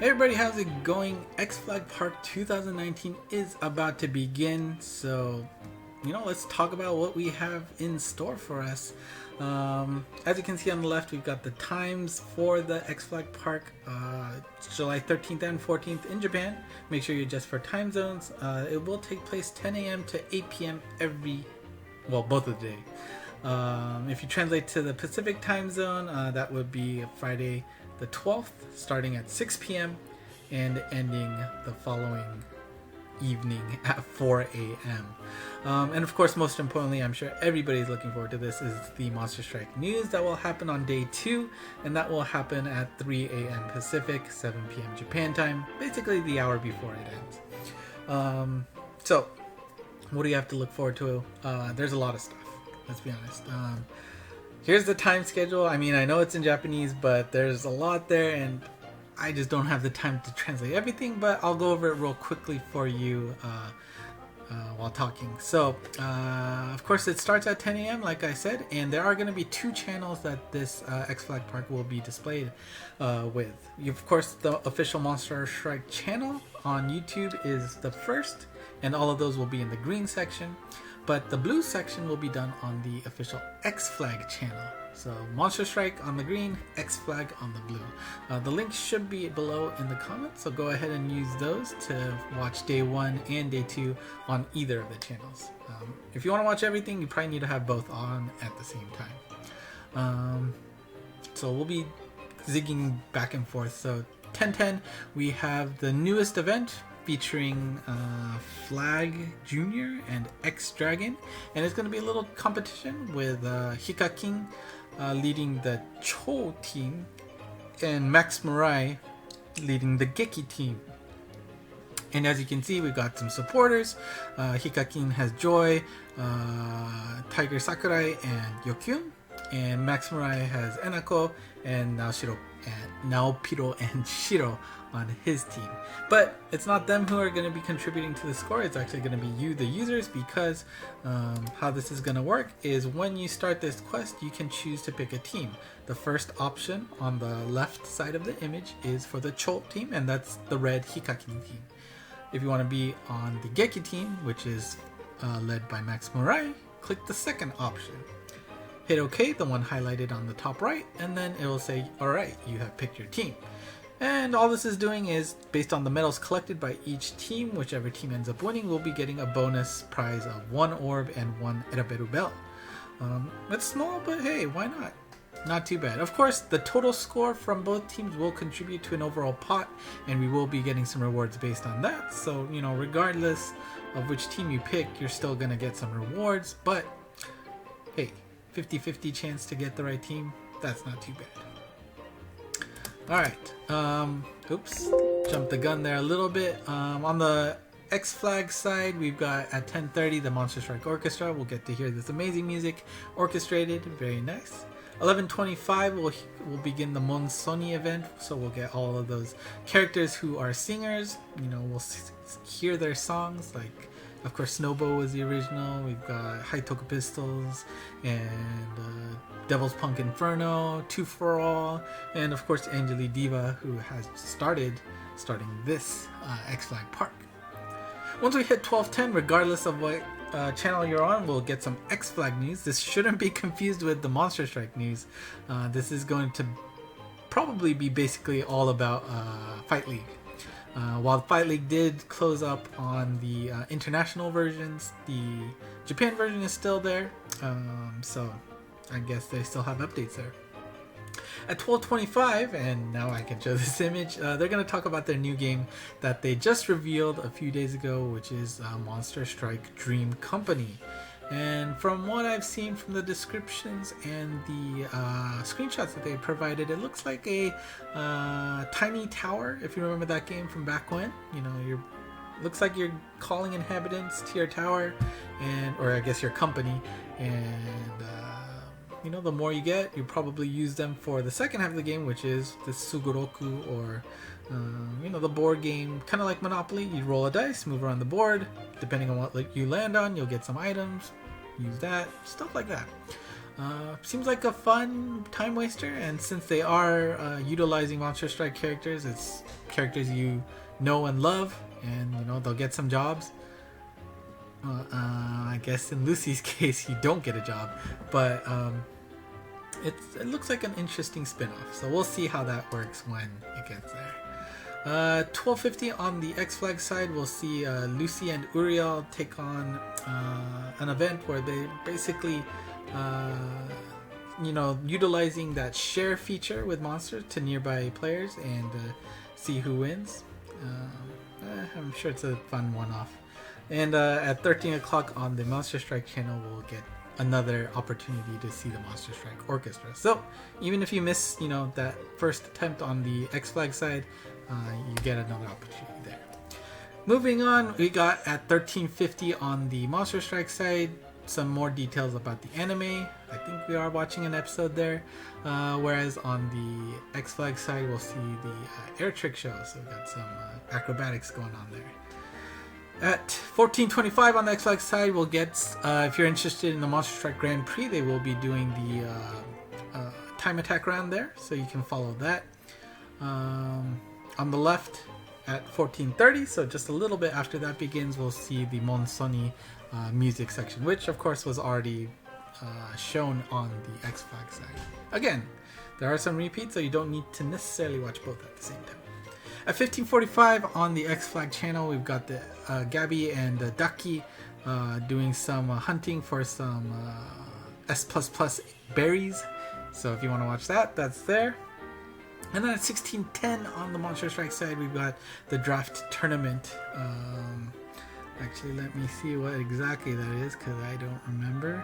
Hey everybody, how's it going? XFLAG Park 2019 is about to begin, so let's talk about what we have in store for us. As you can see on the left, we've got the times for the XFLAG Park, July 13th and 14th in Japan. Make sure you adjust for time zones. It will take place 10 a.m. to 8 p.m. both of the day. If you translate to the Pacific time zone, that would be Friday the 12th, starting at 6 p.m. and ending the following evening at 4 a.m. And of course, most importantly, I'm sure everybody's looking forward to this, is the Monster Strike news that will happen on day 2, and that will happen at 3 a.m. Pacific, 7 p.m. Japan time, basically the hour before it ends. So, what do you have to look forward to? There's a lot of stuff, let's be honest. Here's the time schedule. I mean, I know it's in Japanese, but there's a lot there, and I just don't have the time to translate everything, but I'll go over it real quickly for you while talking. So, of course, it starts at 10 a.m., like I said, and there are going to be 2 channels that this XFLAG Park will be displayed with. Of course, the official Monster Strike channel on YouTube is the first, and all of those will be in the green section. But the blue section will be done on the official XFLAG channel. So Monster Strike on the green, XFLAG on the blue. The link should be below in the comments, so go ahead and use those to watch day 1 and day 2 on either of the channels. If you want to watch everything, you probably need to have both on at the same time. So we'll be zigging back and forth. So 10:10, we have the newest event, featuring Flag Jr. and X Dragon, and it's going to be a little competition with Hikakin leading the Cho team and Max Murai leading the Geki team. And as you can see, we've got some supporters. Hikakin has Joy, Tiger Sakurai, and Yokyun, and Max Murai has Enako and Naopiro and Shiro on his team. But it's not them who are going to be contributing to the score, it's actually going to be you, the users, because how this is going to work is when you start this quest, you can choose to pick a team. The first option on the left side of the image is for the Chol team, and that's the red Hikakin team. If you want to be on the Geki team, which is led by Max Murai, click the second option. Hit OK, the one highlighted on the top right, and then it will say, alright, you have picked your team. And all this is doing is, based on the medals collected by each team, whichever team ends up winning will be getting a bonus prize of 1 orb and 1 Eraberu bell. It's small, but hey, why not? Not too bad. Of course, the total score from both teams will contribute to an overall pot, and we will be getting some rewards based on that. So, regardless of which team you pick, you're still going to get some rewards, but hey, 50-50 chance to get the right team, that's not too bad. Alright, oops, jumped the gun there a little bit. On the XFLAG side, we've got at 10:30 the Monster Strike Orchestra. We'll get to hear this amazing music orchestrated, very nice. 11:25 we'll begin the Monsoni event, so we'll get all of those characters who are singers. We'll hear their songs, like, of course, Snowbow was the original. We've got Haitoku Pistols and Devil's Punk Inferno, 2 for All, and of course Angeli Deva, who has starting this XFLAG Park. Once we hit 12:10, regardless of what channel you're on, we'll get some XFLAG news. This shouldn't be confused with the Monster Strike news. This is going to probably be basically all about Fight League. While Fight League did close up on the international versions, the Japan version is still there, so I guess they still have updates there. At 12:25, and now I can show this image, they're going to talk about their new game that they just revealed a few days ago, which is Monster Strike Dream Company. And from what I've seen from the descriptions and the screenshots that they provided, it looks like a tiny tower, if you remember that game from back when. Looks like you're calling inhabitants to your tower, or I guess your company, and the more you get, you probably use them for the second half of the game, which is the Sugoroku, or the board game, kind of like Monopoly. You roll a dice, move around the board. Depending on what you land on, you'll get some items. Use that, stuff like that. Seems like a fun time waster, and since they are utilizing Monster Strike characters, it's characters you know and love, and you know they'll get some jobs. I guess in Lucy's case, you don't get a job, but it looks like an interesting spin-off. So we'll see how that works when it gets there. 1250 on the XFLAG side, we'll see Lucy and Uriel take on an event where they basically, you know, utilizing that share feature with monsters to nearby players and see who wins. I'm sure it's a fun one-off. And at 13 o'clock on the Monster Strike channel, we'll get another opportunity to see the Monster Strike Orchestra. So even if you miss, you know, that first attempt on the XFLAG side, you get another opportunity there. Moving on, we got at 1350 on the Monster Strike side some more details about the anime. I think we are watching an episode there. Whereas on the XFLAG side, we'll see the air trick show. So we've got some acrobatics going on there. At 1425 on the XFLAG side, we'll get, if you're interested in the Monster Strike Grand Prix, they will be doing the time attack round there, so you can follow that. On the left at 1430, so just a little bit after that begins, we'll see the Monsoni music section, which of course was already shown on the XFLAG side. Again, there are some repeats, so you don't need to necessarily watch both at the same time. At 1545 on the XFLAG channel, we've got the Gaby and Daki doing some hunting for some S++ berries. So if you want to watch that, that's there. And then at 1610 on the Monster Strike side, we've got the draft tournament. Actually, let me see what exactly that is, because I don't remember.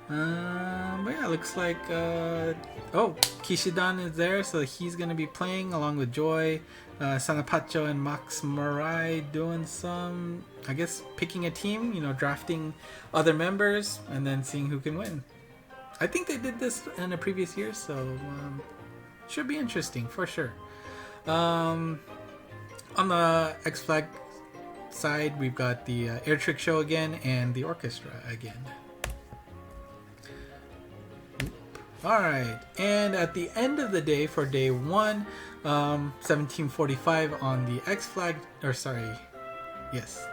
But yeah, it looks like oh, Kishidan is there, so he's gonna be playing along with Joy, Sanapacho and Max Marai doing some, I guess, picking a team, you know, drafting other members and then seeing who can win. I think they did this in a previous year, so should be interesting for sure. On the XFLAG side, we've got the air trick show again and the orchestra again. Alright, and at the end of the day for day 1, 1745 on the XFLAG, or sorry, yes,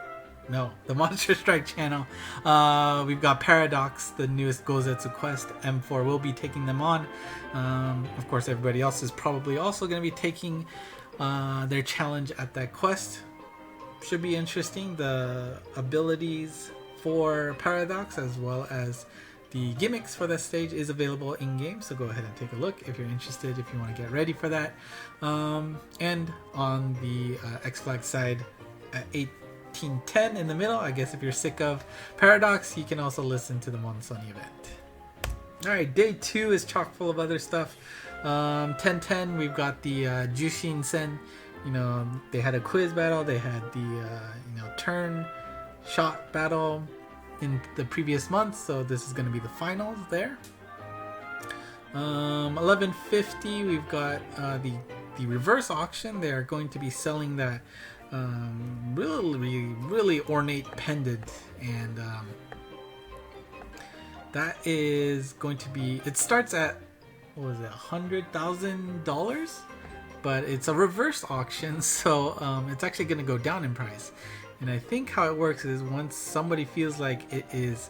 no, the Monster Strike channel, we've got Paradox, the newest Gozetsu quest. M4 will be taking them on. Of course, everybody else is probably also going to be taking their challenge at that quest. Should be interesting. The abilities for Paradox as well as the gimmicks for that stage is available in-game, so go ahead and take a look if you're interested, if you want to get ready for that. And on the XFLAG side, at 1810 in the middle, I guess if you're sick of Paradox, you can also listen to the Monsoni event. Alright, day 2 is chock full of other stuff. 1010, we've got the Jushin Sen. You know, they had a quiz battle, they had the you know, turn shot battle in the previous month, so this is going to be the finals there. 1150, we've got the reverse auction. They are going to be selling that really ornate pendant, and that is going to be, it starts at, what was it, $100,000, but it's a reverse auction, so it's actually going to go down in price. And I think how it works is once somebody feels like it is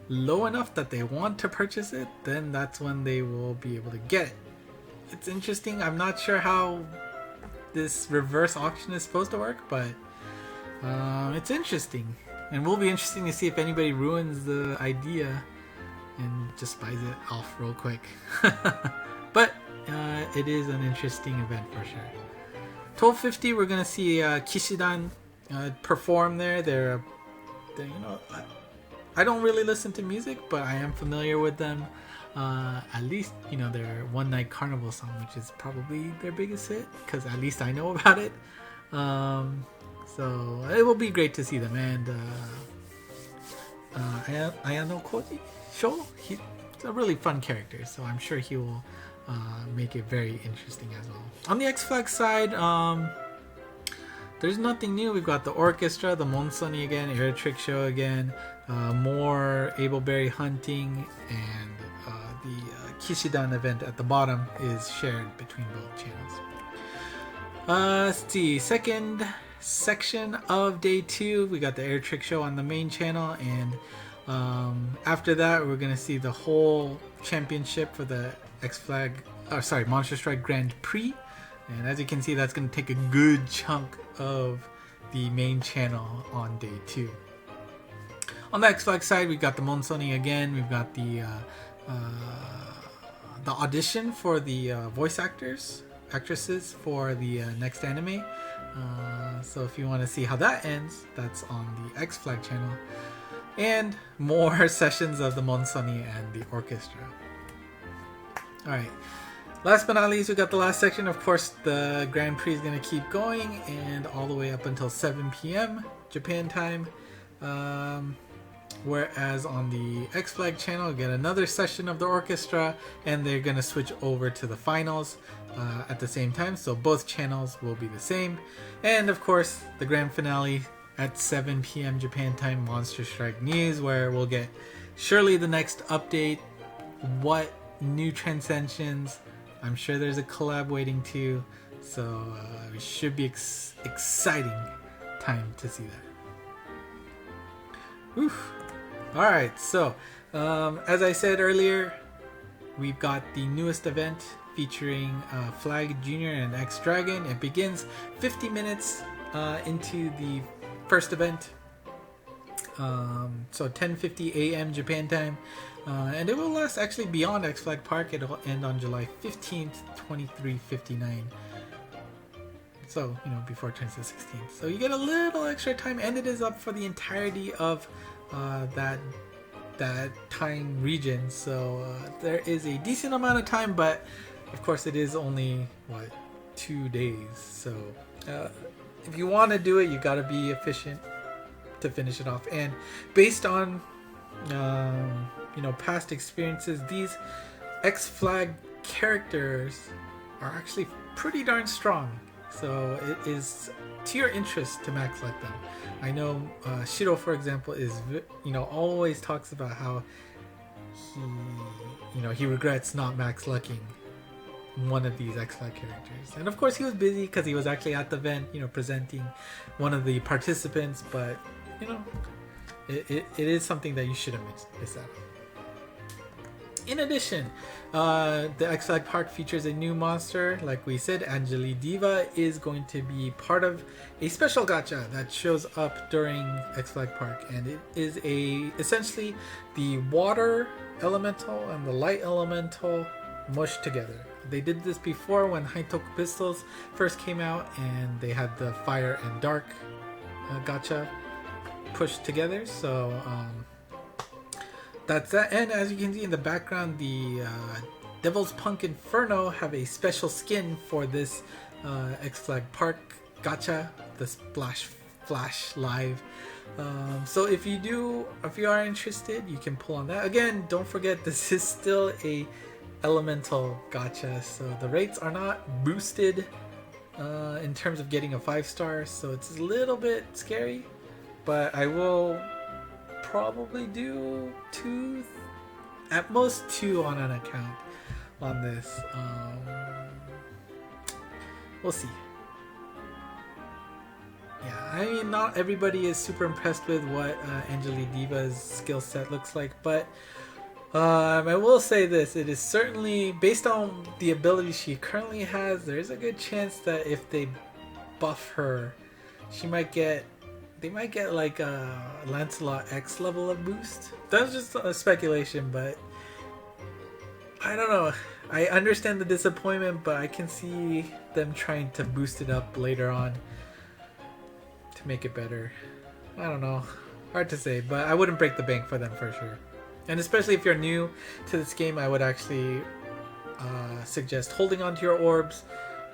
low enough that they want to purchase it, then that's when they will be able to get it. It's interesting. I'm not sure how this reverse auction is supposed to work, but it's interesting. And will be interesting to see if anybody ruins the idea and just buys it off real quick. But it is an interesting event for sure. 1250, we're going to see Kishidan perform there. They're you know, I don't really listen to music, but I am familiar with them. At least, you know, their One Night Carnival song, which is probably their biggest hit, because at least I know about it. So it will be great to see them. And Ayano Koji Sho, he's a really fun character, so I'm sure he will make it very interesting as well. On the XFLAG side, there's nothing new. We've got the orchestra, the Monsoni again, air trick show again, more ableberry hunting, and Kishidan event at the bottom is shared between both channels. Let's see, second section of day 2, we got the air trick show on the main channel, and after that we're gonna see the whole championship for the Monster Strike Grand Prix, and as you can see, that's gonna take a good chunk of the main channel on day 2. On the X-Flag side, we've got the Monsoni again. We've got the audition for the voice actresses for the next anime. So if you want to see how that ends, that's on the X-Flag channel. And more sessions of the Monsoni and the orchestra. Alright, last but not least, we got the last section. Of course, the Grand Prix is going to keep going and all the way up until 7 p.m. Japan time. Whereas on the X-Flag channel, you get another session of the orchestra, and they're going to switch over to the finals at the same time. So both channels will be the same. And of course, the grand finale at 7 p.m. Japan time, Monster Strike News, where we'll get surely the next update, what new transcensions. I'm sure there's a collab waiting too. So it should be exciting time to see that. Oof. Alright, so as I said earlier, we've got the newest event featuring Flag Jr. and X Dragon. It begins 50 minutes into the first event, so 10:50 a.m. Japan time, and it will last actually beyond X Flag Park. It'll end on July 15th, 23:59. So, before it turns to 16th. So you get a little extra time, and it is up for the entirety of that time region. So there is a decent amount of time, but of course it is only 2 days. So if you want to do it, you got to be efficient to finish it off. And based on past experiences, these X-Flag characters are actually pretty darn strong. So it is to your interest to max select them. I know Shiro, for example, is always talks about how he regrets not max lucking one of these X-Flag characters. And of course he was busy because he was actually at the event, presenting one of the participants, but it is something that you shouldn't miss out on. In addition, the X-Flag Park features a new monster. Like we said, Deva is going to be part of a special gacha that shows up during X-Flag Park, and it is essentially the water elemental and the light elemental mushed together. They did this before when Haitoku Pistols first came out, and they had the fire and dark gacha pushed together. So that's that. And as you can see in the background, the Devil's Punk Inferno have a special skin for this X-Flag Park gacha, the Splash Flash Live. So if you are interested, you can pull on that. Again, don't forget, this is still a elemental gacha, so the rates are not boosted in terms of getting a 5-star, so it's a little bit scary, but I will probably do 2, at most 2 on an account on this. We'll see. Yeah, I mean, not everybody is super impressed with what Deva's skill set looks like, but I will say this: it is certainly, based on the ability she currently has, there is a good chance that if they buff her, they might get like a Lancelot X level of boost. That's just a speculation, but I don't know. I understand the disappointment, but I can see them trying to boost it up later on to make it better. I don't know. Hard to say, but I wouldn't break the bank for them for sure. And especially if you're new to this game, I would actually suggest holding on to your orbs,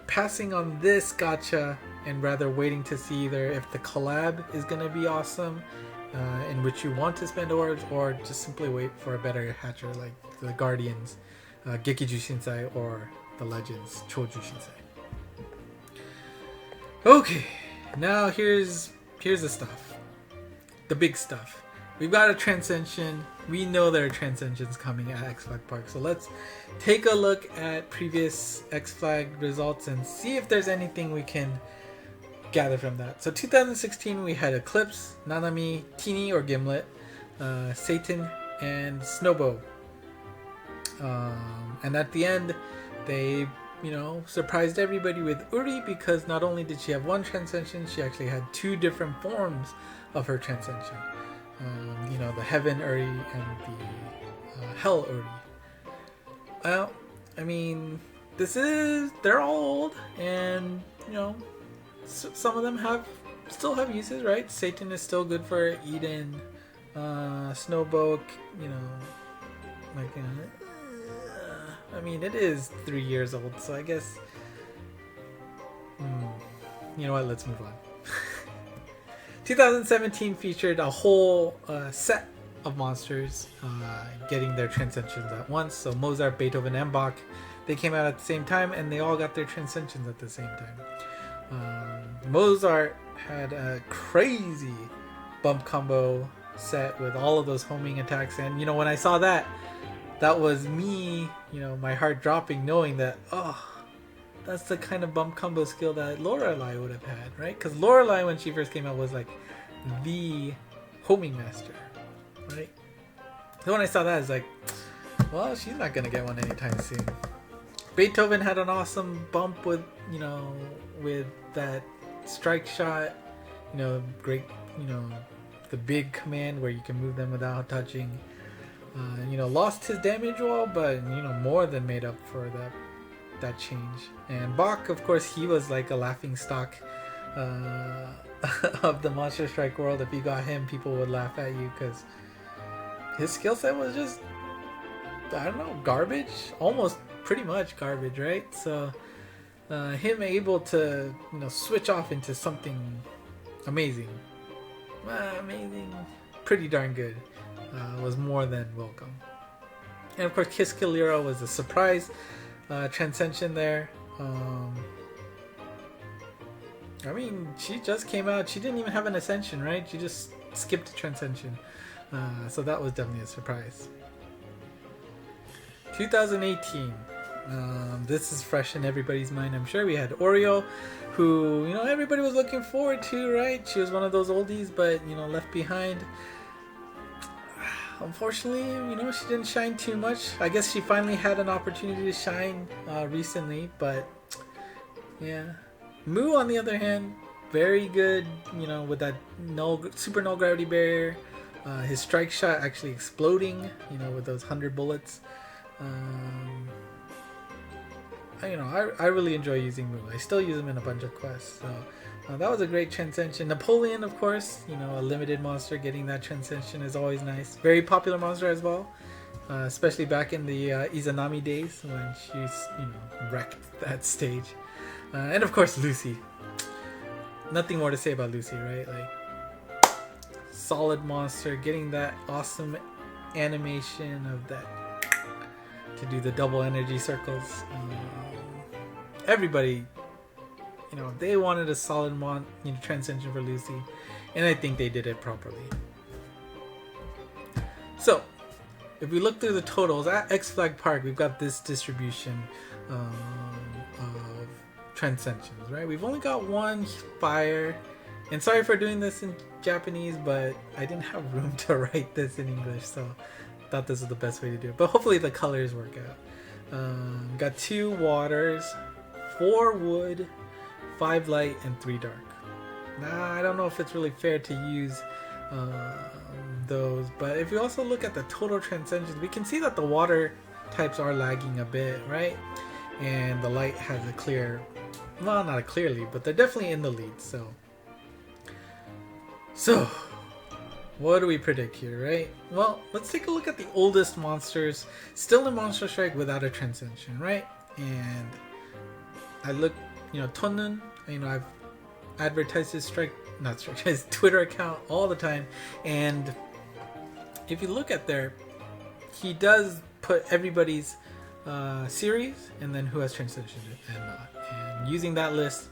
passing on this gacha, and rather waiting to see either if the collab is going to be awesome, in which you want to spend orbs, or just simply wait for a better hatcher like the Guardians, Gekiju Shinsai, or the Legends, Choju Shinsai. Okay, now here's the stuff. The big stuff. we've got a transcension. We know there are transcensions coming at XFLAG Park. So let's take a look at previous XFLAG results and see if there's anything we can gather from that. So 2016 we had Eclipse, Nanami, Teeny or Gimlet, Satan, and Snowbow. And at the end, they, surprised everybody with Uri, because not only did she have one transcension, she actually had two different forms of her transcension. The Heaven Uri and the Hell Uri. Well, I mean, they're all old, and, some of them still have uses, right? Satan is still good for Eden. Snowbow, I mean, it is 3 years old, so I guess, you know what, let's move on. 2017 featured a whole set of monsters getting their transcensions at once. So Mozart, Beethoven, and Bach, they came out at the same time, and they all got their transcensions at the same time. Mozart had a crazy bump combo set with all of those homing attacks, and when I saw that was me, my heart dropping, knowing that, that's the kind of bump combo skill that Lorelei would have had, right? Because Lorelei, when she first came out, was like the homing master, right? So when I saw that, I was like, well, she's not gonna get one anytime soon. Beethoven had an awesome bump with, with that strike shot, great, the big command where you can move them without touching. Lost his damage wall, but more than made up for that change. And Bach, of course, he was like a laughing stock of the Monster Strike world. If you got him, people would laugh at you because his skill set was just, I don't know, garbage, almost pretty much garbage, right? So him able to switch off into something amazing, pretty darn good, was more than welcome. And of course, Kiss Kill Lyra was a surprise transcension there. I mean, she just came out. She didn't even have an ascension, right? She just skipped a transcension. So that was definitely a surprise. 2018. This is fresh in everybody's mind, I'm sure. We had Oreo, who, everybody was looking forward to, right? She was one of those oldies, but, left behind. Unfortunately, she didn't shine too much. I guess she finally had an opportunity to shine recently, but yeah. Mu, on the other hand, very good, with that super null gravity barrier. His strike shot actually exploding, with those 100 bullets. I really enjoy using Mu. I still use him in a bunch of quests, so that was a great transcension. Napoleon, of course, a limited monster, getting that transcension is always nice. Very popular monster as well, especially back in the Izanami days when she's, wrecked that stage. And of course, Lucy. Nothing more to say about Lucy, right? Like, solid monster, getting that awesome animation of that to do the double energy circles. Everybody, they wanted a solid transcension for Lucy, and I think they did it properly. So, if we look through the totals at XFLAG Park, we've got this distribution of transcensions, right? We've only got one fire, and sorry for doing this in Japanese, but I didn't have room to write this in English, so I thought this was the best way to do it. But hopefully the colors work out. Got 2 waters, 4 wood, 5 light, and 3 dark. Nah, I don't know if it's really fair to use those, but if we also look at the total transcensions, we can see that the water types are lagging a bit, right? And the light has a clear, well, not a clear lead, but they're definitely in the lead. So what do we predict here, right? Well, let's take a look at the oldest monsters still in Monster Strike without a transcension, right? And I look, Tonun, I've advertised his his Twitter account all the time, and if you look at there, he does put everybody's series and then who has transcension and not. And using that list,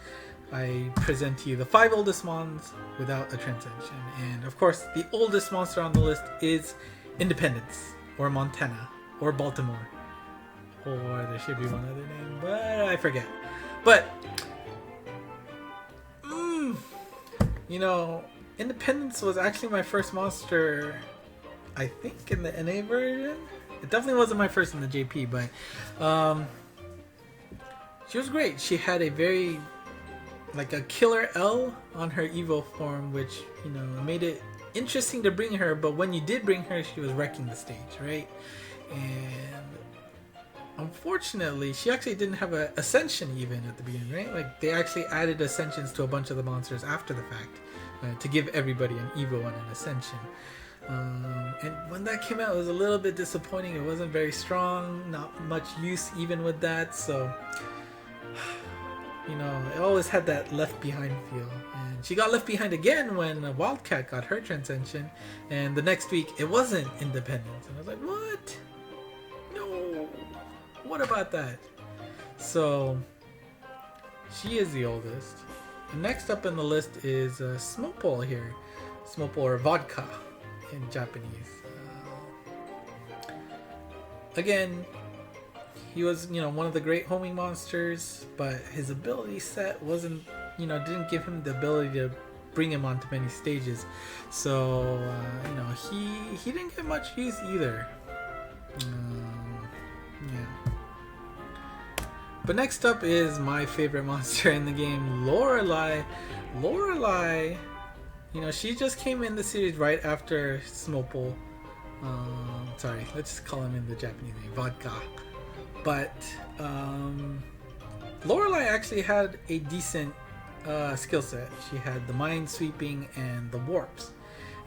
I present to you the 5 oldest mons without a transcension. And of course, the oldest monster on the list is Independence, or Montana, or Baltimore. Or there should be one other name, but I forget. But, you know, Independence was actually my first monster, I think, in the NA version. It definitely wasn't my first in the JP, but she was great. She had a very, like a killer L on her Evo form, which, you know, made it interesting to bring her, but when you did bring her, she was wrecking the stage, right? And unfortunately, she actually didn't have an Ascension even at the beginning, right? Like, they actually added Ascensions to a bunch of the monsters after the fact to give everybody an Evo and an Ascension. And when that came out, it was a little bit disappointing. It wasn't very strong, not much use even with that, so you know, it always had that left behind feel. And she got left behind again when Wildcat got her Transcension, and the next week it wasn't Independence. And I was like, what? No, what about that? So she is the oldest. And next up in the list is Smokeball here. Smokeball, or Vodka in Japanese. Again, he was, you know, one of the great homing monsters, but his ability set wasn't, you know, didn't give him the ability to bring him onto many stages. So, you know, he didn't get much use either. Yeah. But next up is my favorite monster in the game, Lorelei. Lorelei, you know, she just came in the series right after Smokeball. Sorry, let's just call him in the Japanese name, Vodka. But Lorelei actually had a decent skill set. She had the mind sweeping and the warps.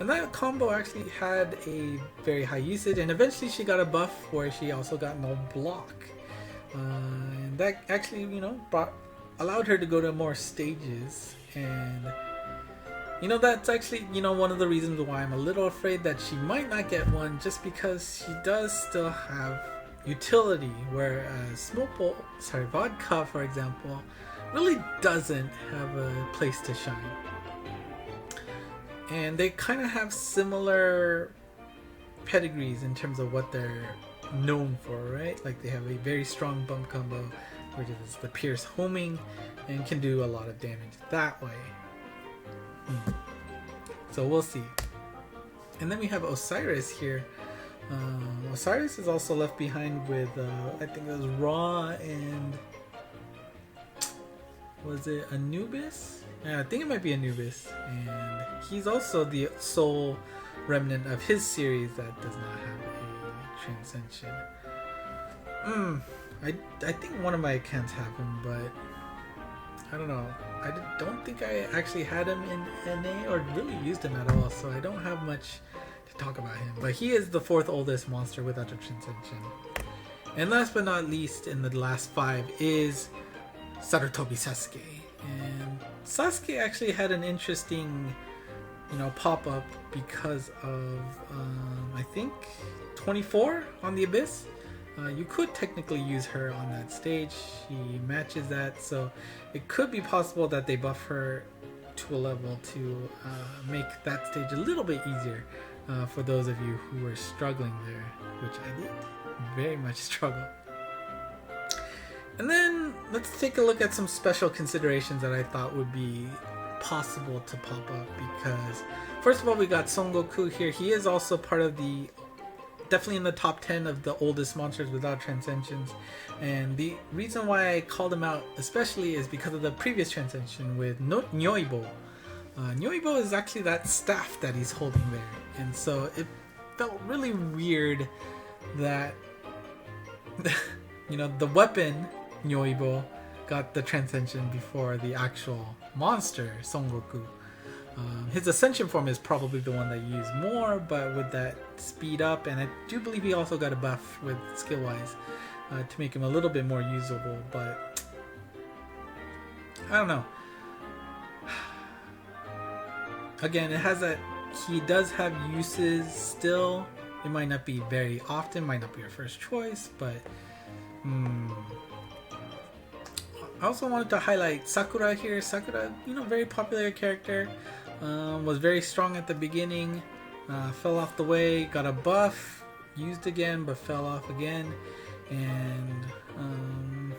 And that combo actually had a very high usage, and eventually she got a buff where she also got no block. And that actually, you know, allowed her to go to more stages. And, you know, that's actually, you know, one of the reasons why I'm a little afraid that she might not get one, just because she does still have utility, whereas Vodka, for example, really doesn't have a place to shine. And they kind of have similar pedigrees in terms of what they're known for, right? Like, they have a very strong bump combo, which is the Pierce homing, and can do a lot of damage that way. So we'll see. And then we have Osiris here. Osiris is also left behind with, I think it was Raw and... was it Anubis? Yeah, I think it might be Anubis. And he's also the sole remnant of his series that does not have a Transcension. I think one of my accounts have him, but I don't know. I don't think I actually had him in NA or really used him at all, so I don't have much to talk about him. But he is the 4th oldest monster without a Transcension. And last but not least, in the last 5 is Sarutobi Sasuke. And Sasuke actually had an interesting, you know, pop-up because of, I think, 24 on the Abyss. You could technically use her on that stage. She matches that, so it could be possible that they buff her to a level to make that stage a little bit easier for those of you who were struggling there, which I did very much struggle. And then let's take a look at some special considerations that I thought would be possible to pop up, because first of all, we got Son Goku here. He is also part of the, definitely in the top 10 of the oldest monsters without transcensions. And the reason why I called him out especially is because of the previous transcension with Nyoibo. Nyoibo is actually that staff that he's holding there. And so it felt really weird that you know, the weapon Nyoibo got the transcension before the actual monster Son Goku. His Ascension form is probably the one that you use more, but with that speed up, and I do believe he also got a buff with skill wise to make him a little bit more usable, but I don't know. Again, it has that, he does have uses still. It might not be very often, might not be your first choice, but I also wanted to highlight Sakura here. Sakura, you know, very popular character. Was very strong at the beginning. Fell off the way, got a buff, used again, but fell off again. And,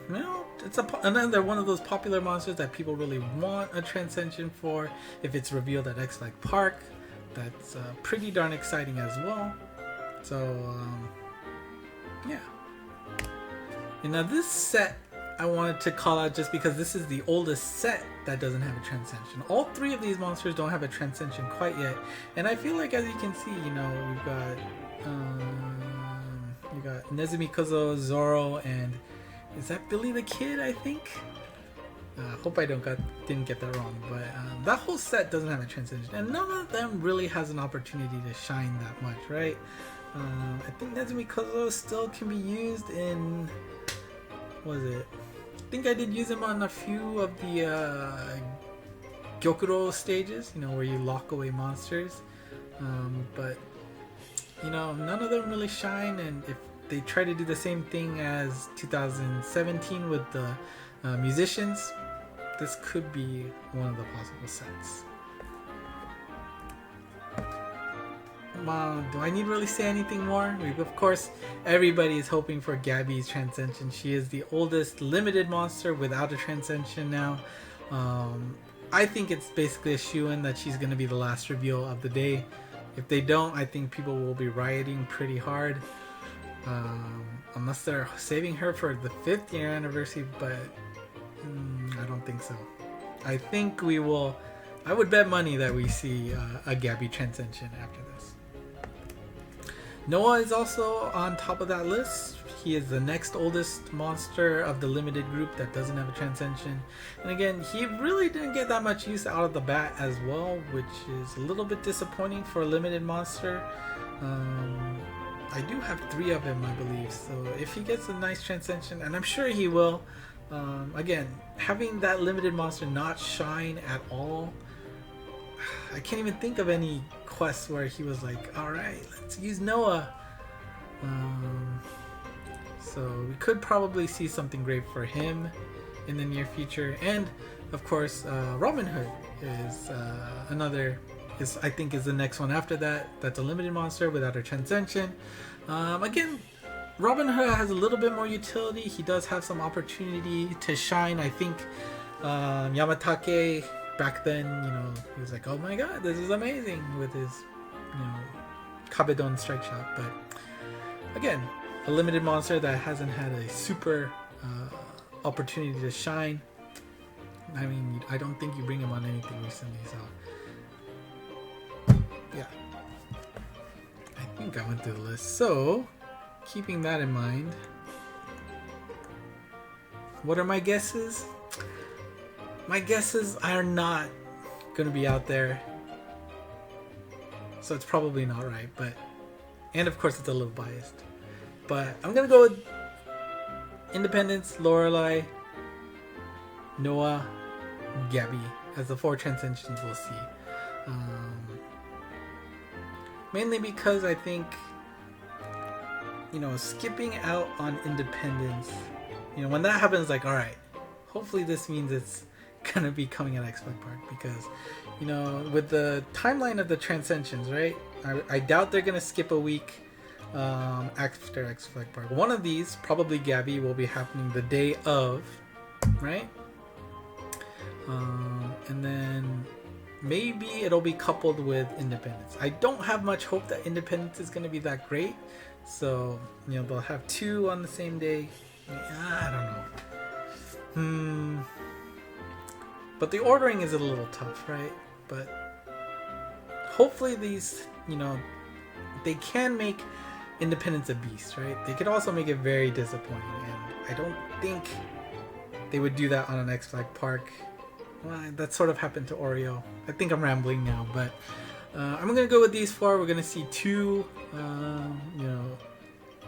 you know, it's another one of those popular monsters that people really want a transcension for. If it's revealed at X-Flag Park, that's pretty darn exciting as well. So, yeah. And now this set I wanted to call out just because this is the oldest set that doesn't have a transcension. All three of these monsters don't have a transcension quite yet, and I feel like, as you can see, you know, we've got you got Nezumi Kozo, Zoro, and is that Billy the Kid? I think. Hope I didn't get that wrong, but that whole set doesn't have a transcension, and none of them really has an opportunity to shine that much, right? I think Nezumi Kozo still can be used in. What was it? I think I did use him on a few of the Gyokuro stages, you know, where you lock away monsters. But, you know, none of them really shine, and if they try to do the same thing as 2017 with the musicians, this could be one of the possible sets. Do I need to really say anything more? Of course, everybody is hoping for Gaby's transcension. She is the oldest limited monster without a transcension now. I think it's basically a shoo-in that she's going to be the last reveal of the day. If they don't, I think people will be rioting pretty hard. Unless they're saving her for the 5th year anniversary, but I don't think so. I think we will. I would bet money that we see a Gaby transcension after this. Noah is also on top of that list. He is the next oldest monster of the limited group that doesn't have a transcension. And again, he really didn't get that much use out of the bat as well, which is a little bit disappointing for a limited monster. I do have 3 of him, I believe, so if he gets a nice transcension, and I'm sure he will, again, having that limited monster not shine at all, I can't even think of any quests where he was like, alright, let's use Noah. So we could probably see something great for him in the near future. And of course, Robin Hood is I think is the next one after that. That's a limited monster without a transcension. Again, Robin Hood has a little bit more utility. He does have some opportunity to shine. I think Yamatake back then, you know, he was like, oh my god, this is amazing with his, you know, Kabedon strike shot. But again, a limited monster that hasn't had a super opportunity to shine. I mean, I don't think you bring him on anything recently, so yeah. I think I went through the list. So, keeping that in mind, what are my guesses? My guesses are not going to be out there, so it's probably not right, but, and of course it's a little biased, but I'm going to go with Independence, Lorelei, Noah, Gaby as the 4 transcensions we'll see. Mainly because I think, you know, skipping out on Independence, you know, when that happens, like, alright, hopefully this means it's gonna be coming at X-Flag Park, because, you know, with the timeline of the transcensions, right, I doubt they're gonna skip a week after X-Flag Park. One of these, probably Gaby, will be happening the day of, right? And then maybe it'll be coupled with Independence. I don't have much hope that Independence is gonna be that great, so, you know, they'll have 2 on the same day. I don't know. But the ordering is a little tough, right? But hopefully these, you know, they can make Independence a beast, right? They could also make it very disappointing, and I don't think they would do that on an X-Flag Park. Well, that sort of happened to Oreo. I think I'm rambling now, but I'm gonna go with these 4. We're gonna see 2, you know,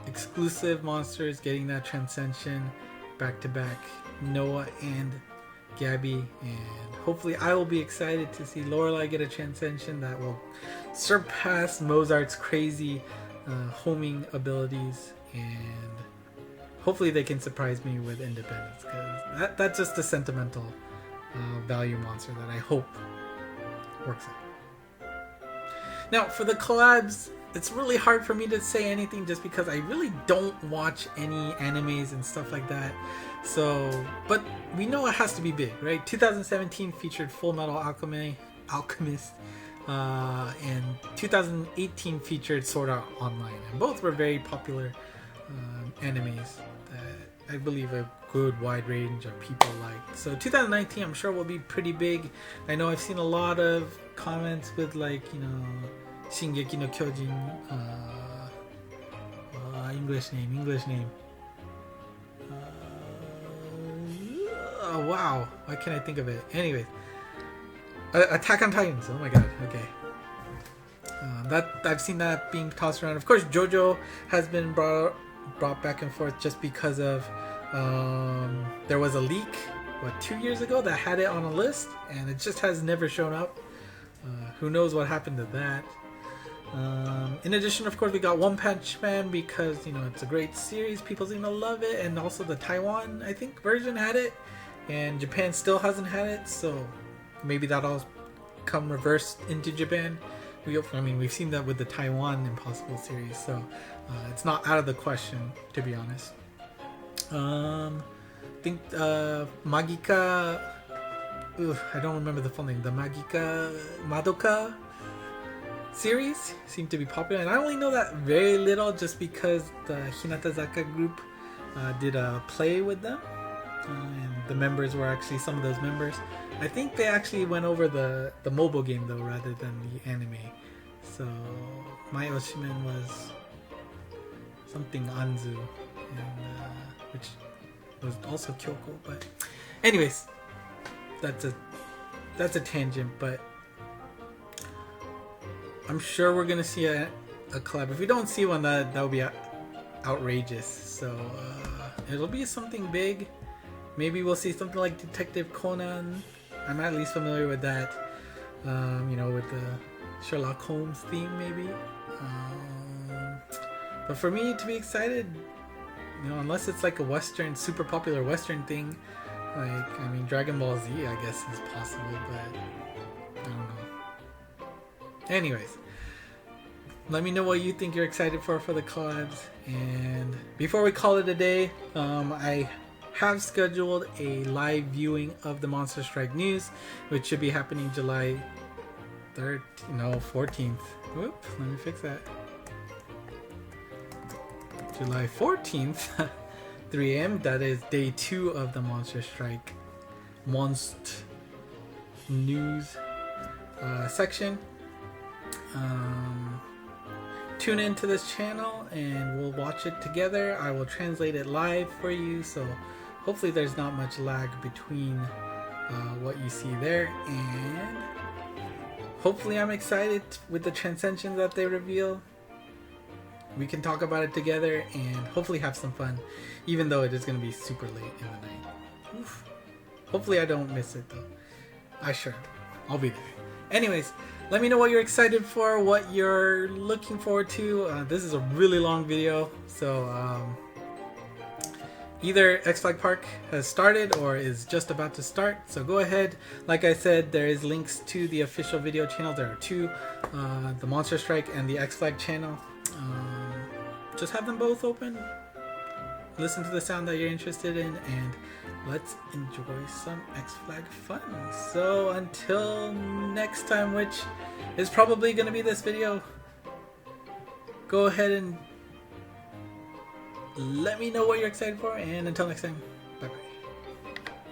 exclusive monsters getting that transcension back to back, Noah and Gaby, and hopefully I will be excited to see Lorelei get a transcension that will surpass Mozart's crazy homing abilities, and hopefully they can surprise me with independence, because that's just a sentimental value monster that I hope works out. Now for the collabs, it's really hard for me to say anything just because I really don't watch any animes and stuff like that. So, but we know it has to be big, right? 2017 featured Full Metal Alchemist, and 2018 featured Sword Art Online, and both were very popular animes that I believe a good wide range of people liked. So 2019 I'm sure will be pretty big. I know I've seen a lot of comments with like, you know, Shingeki no Kyojin, English name. Wow, why can't I think of it? Anyways, Attack on Titans. Oh my god. Okay. That I've seen that being tossed around. Of course, JoJo has been brought back and forth just because of there was a leak 2 years ago that had it on a list, and it just has never shown up. Who knows what happened to that? In addition, of course, we got One Punch Man because, you know, it's a great series. People seem to love it, and also the Taiwan, I think, version had it, and Japan still hasn't had it. So maybe that'll come reversed into Japan. I mean, we've seen that with the Taiwan Impossible series, so it's not out of the question, to be honest. I think Magika. I don't remember the full name. The Madoka series seemed to be popular, and I only know that very little just because the Hinatazaka group did a play with them, and the members were actually some of those members. I think they actually went over the mobile game though rather than the anime. So my Oshimen was something Anzu, and which was also Kyoko. But anyways, that's a tangent, but I'm sure we're gonna see a collab. If we don't see one, that would be outrageous. So it'll be something big. Maybe we'll see something like Detective Conan. I'm at least familiar with that. You know, with the Sherlock Holmes theme, maybe. But for me to be excited, you know, unless it's like a Western, super popular Western thing, like, I mean, Dragon Ball Z, I guess, is possible, but I don't know. Anyways, let me know what you think you're excited for the collabs. And before we call it a day, I have scheduled a live viewing of the Monster Strike news, which should be happening July 14th. Whoop, let me fix that. July 14th, 3 a.m. That is day 2 of the Monster Strike Monst news section. Tune into this channel and we'll watch it together. I will translate it live for you, so hopefully there's not much lag between what you see there, and hopefully I'm excited with the transcensions that they reveal. We can talk about it together and hopefully have some fun, even though it is going to be super late in the night. Oof. Hopefully I don't miss it though. I'll be there. Anyways, let me know what you're excited for, what you're looking forward to. This is a really long video, so either X-Flag Park has started or is just about to start. So go ahead. Like I said, there is links to the official video channel. There are 2, the Monster Strike and the X-Flag channel. Just have them both open. Listen to the sound that you're interested in, and let's enjoy some X-Flag fun. So until next time, which is probably going to be this video, go ahead and let me know what you're excited for, and until next time.